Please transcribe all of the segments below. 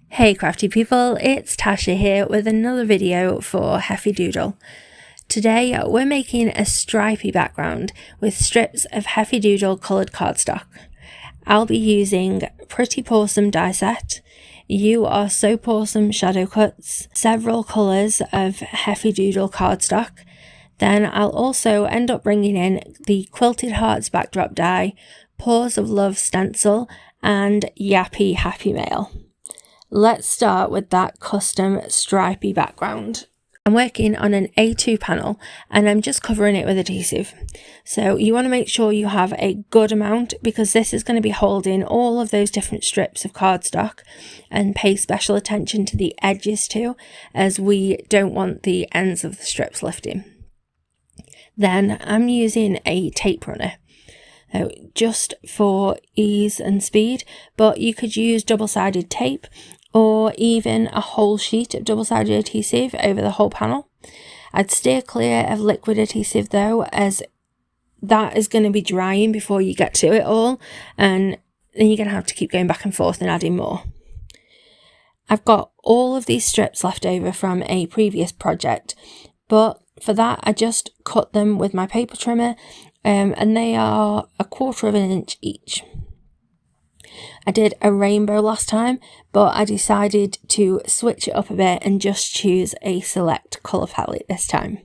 Hey crafty people, it's Tasha here with another video for Heffy Doodle. Today we're making a stripy background with strips of Heffy Doodle coloured cardstock. I'll be using Pretty Pawsome die set, You Are So Pawsome shadow cuts, several colours of Heffy Doodle cardstock. Then I'll also end up bringing in the Quilted Hearts backdrop die, Paws of Love stencil and Yappy Happy Mail. Let's start with that custom stripy background. I'm working on an A2 panel and I'm just covering it with adhesive. So you want to make sure you have a good amount because this is going to be holding all of those different strips of cardstock, and pay special attention to the edges too, as we don't want the ends of the strips lifting. Then I'm using a tape runner. Just for ease and speed, but you could use double-sided tape or even a whole sheet of double-sided adhesive over the whole panel. I'd steer clear of liquid adhesive though, as that is going to be drying before you get to it all, and then you're going to have to keep going back and forth and adding more. I've got all of these strips left over from a previous project, but for that I just cut them with my paper trimmer, and they are 1/4 inch each. I did a rainbow last time, but I decided to switch it up a bit and just choose a select colour palette this time.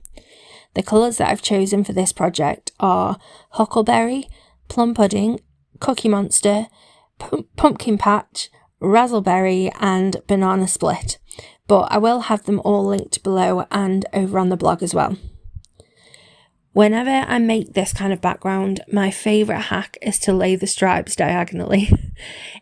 The colours that I've chosen for this project are Huckleberry, Plum Pudding, Cookie Monster, Pumpkin Patch, Razzleberry and Banana Split, but I will have them all linked below and over on the blog as well. Whenever I make this kind of background, my favourite hack is to lay the stripes diagonally.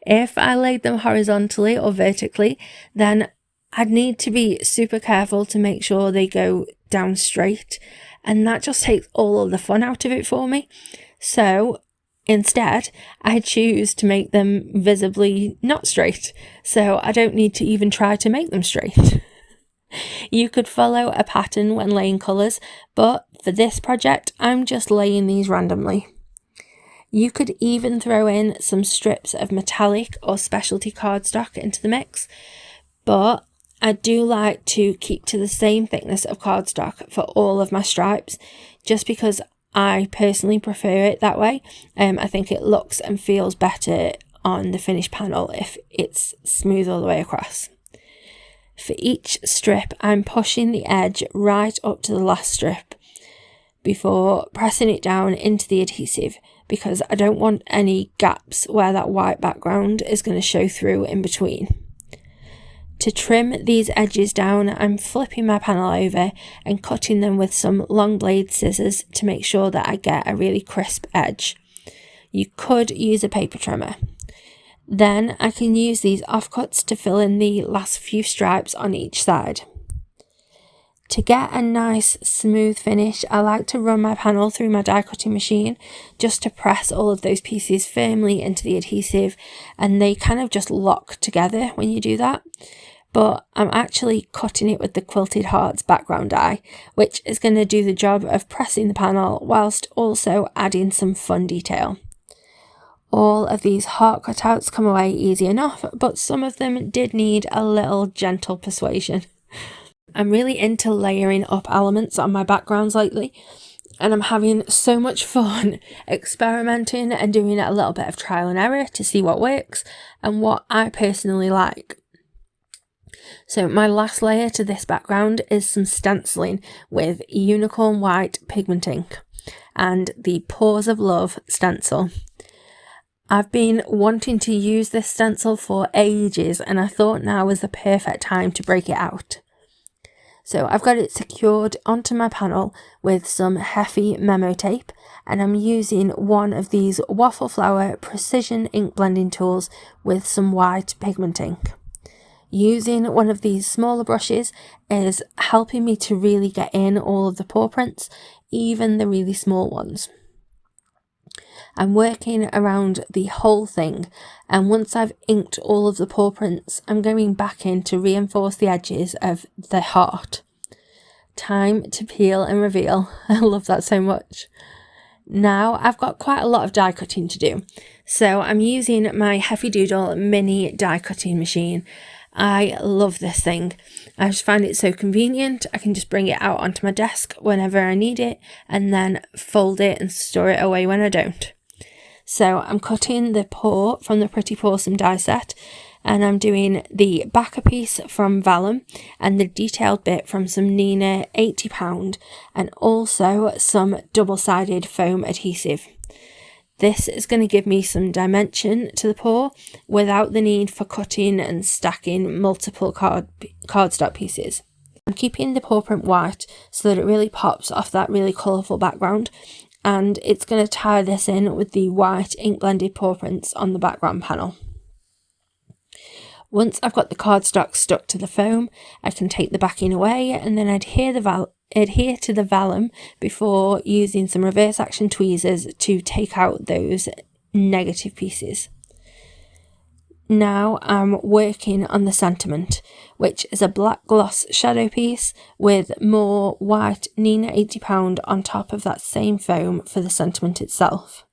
If I laid them horizontally or vertically, then I'd need to be super careful to make sure they go down straight, and that just takes all of the fun out of it for me. So instead, I choose to make them visibly not straight, so I don't need to even try to make them straight. You could follow a pattern when laying colours, but for this project, I'm just laying these randomly. You could even throw in some strips of metallic or specialty cardstock into the mix, but I do like to keep to the same thickness of cardstock for all of my stripes, just because I personally prefer it that way. I think it looks and feels better on the finished panel if it's smooth all the way across. For each strip, I'm pushing the edge right up to the last strip before pressing it down into the adhesive, because I don't want any gaps where that white background is going to show through in between. To trim these edges down, I'm flipping my panel over and cutting them with some long blade scissors to make sure that I get a really crisp edge. You could use a paper trimmer. Then I can use these offcuts to fill in the last few stripes on each side. To get a nice smooth finish, I like to run my panel through my die cutting machine just to press all of those pieces firmly into the adhesive, and they kind of just lock together when you do that. But I'm actually cutting it with the Quilted Hearts background die, which is going to do the job of pressing the panel whilst also adding some fun detail. All of these heart cutouts come away easy enough, but some of them did need a little gentle persuasion. I'm really into layering up elements on my backgrounds lately, and I'm having so much fun experimenting and doing a little bit of trial and error to see what works and what I personally like. So my last layer to this background is some stenciling with unicorn white pigment ink and the Paws of Love stencil. I've been wanting to use this stencil for ages, and I thought now was the perfect time to break it out. So I've got it secured onto my panel with some Heffy memo tape, and I'm using one of these waffle flower precision ink blending tools with some white pigment ink. Using one of these smaller brushes is helping me to really get in all of the paw prints, even the really small ones. I'm working around the whole thing, and once I've inked all of the paw prints, I'm going back in to reinforce the edges of the heart. Time to peel and reveal. I love that so much. Now I've got quite a lot of die cutting to do, so I'm using my Heffy Doodle mini die cutting machine, I love this thing. I just find it so convenient. I can just bring it out onto my desk whenever I need it and then fold it and store it away when I don't. So I'm cutting the paw from the Pretty Pawsome die set, and I'm doing the backer piece from Vellum and the detailed bit from some Nina £80 and also some double-sided foam adhesive. This is going to give me some dimension to the paw without the need for cutting and stacking multiple cardstock pieces. I'm keeping the paw print white so that it really pops off that really colourful background, and it's going to tie this in with the white ink blended paw prints on the background panel. Once I've got the cardstock stuck to the foam, I can take the backing away and then adhere to the vellum before using some reverse action tweezers to take out those negative pieces. Now I'm working on the sentiment, which is a black gloss shadow piece with more white Nina £80 on top of that same foam for the sentiment itself.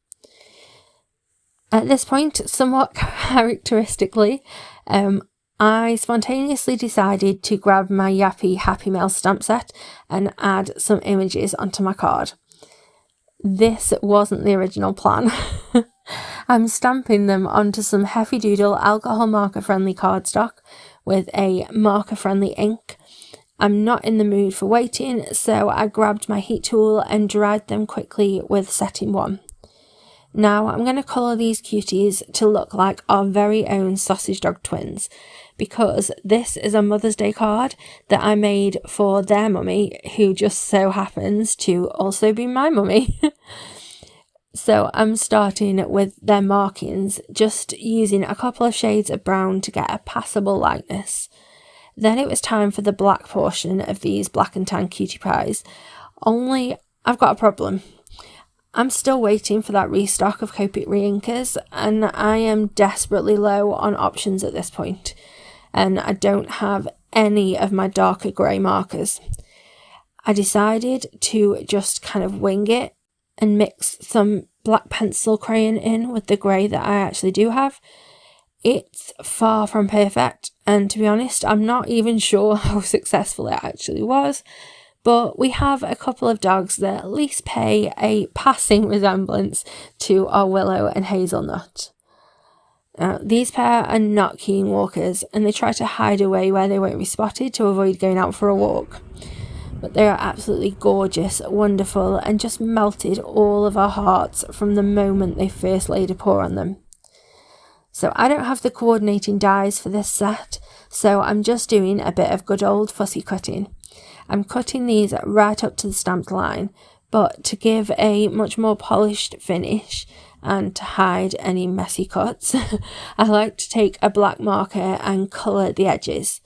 At this point, somewhat characteristically, I spontaneously decided to grab my Yappy Happy Mail stamp set and add some images onto my card. This wasn't the original plan. I'm stamping them onto some Heffy Doodle alcohol marker friendly cardstock with a marker friendly ink. I'm not in the mood for waiting, so I grabbed my heat tool and dried them quickly with setting 1. Now I'm going to colour these cuties to look like our very own sausage dog twins, because this is a Mother's Day card that I made for their mummy, who just so happens to also be my mummy. So I'm starting with their markings, just using a couple of shades of brown to get a passable lightness. Then it was time for the black portion of these black and tan cutie pies, only I've got a problem. I'm still waiting for that restock of Copic reinkers, and I am desperately low on options at this point, and I don't have any of my darker grey markers. I decided to just kind of wing it and mix some black pencil crayon in with the grey that I actually do have. It's far from perfect, and to be honest, I'm not even sure how successful it actually was. But we have a couple of dogs that at least pay a passing resemblance to our Willow and Hazelnut. Now, these pair are not keen walkers, and they try to hide away where they won't be spotted to avoid going out for a walk. But they are absolutely gorgeous, wonderful, and just melted all of our hearts from the moment they first laid a paw on them. So I don't have the coordinating dies for this set, so I'm just doing a bit of good old fussy cutting. I'm cutting these right up to the stamped line, but to give a much more polished finish and to hide any messy cuts, I like to take a black marker and colour the edges.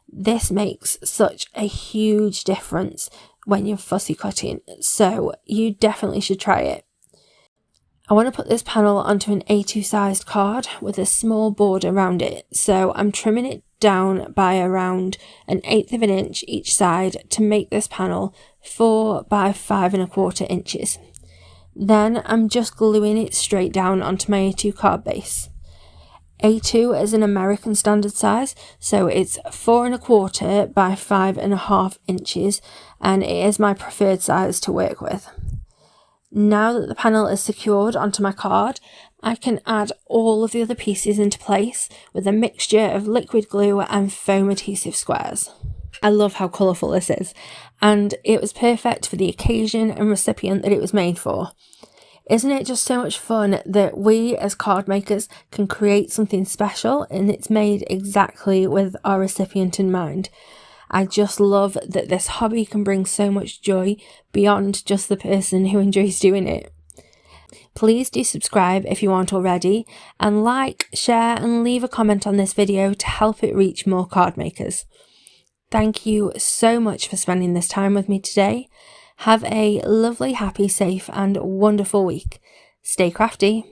This makes such a huge difference when you're fussy cutting, so you definitely should try it. I want to put this panel onto an A2 sized card with a small border around it, so I'm trimming it down by around 1/8 of an inch each side to make this panel 4 by 5 1/4 inches. Then I'm just gluing it straight down onto my A2 card base. A2 is an American standard size, so it's 4 1/4 by 5 1/2 inches, and it is my preferred size to work with. Now that the panel is secured onto my card, I can add all of the other pieces into place with a mixture of liquid glue and foam adhesive squares. I love how colourful this is, and it was perfect for the occasion and recipient that it was made for. Isn't it just so much fun that we as card makers can create something special and it's made exactly with our recipient in mind? I just love that this hobby can bring so much joy beyond just the person who enjoys doing it. Please do subscribe if you aren't already, and like, share and leave a comment on this video to help it reach more card makers. Thank you so much for spending this time with me today. Have a lovely, happy, safe and wonderful week. Stay crafty.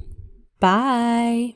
Bye.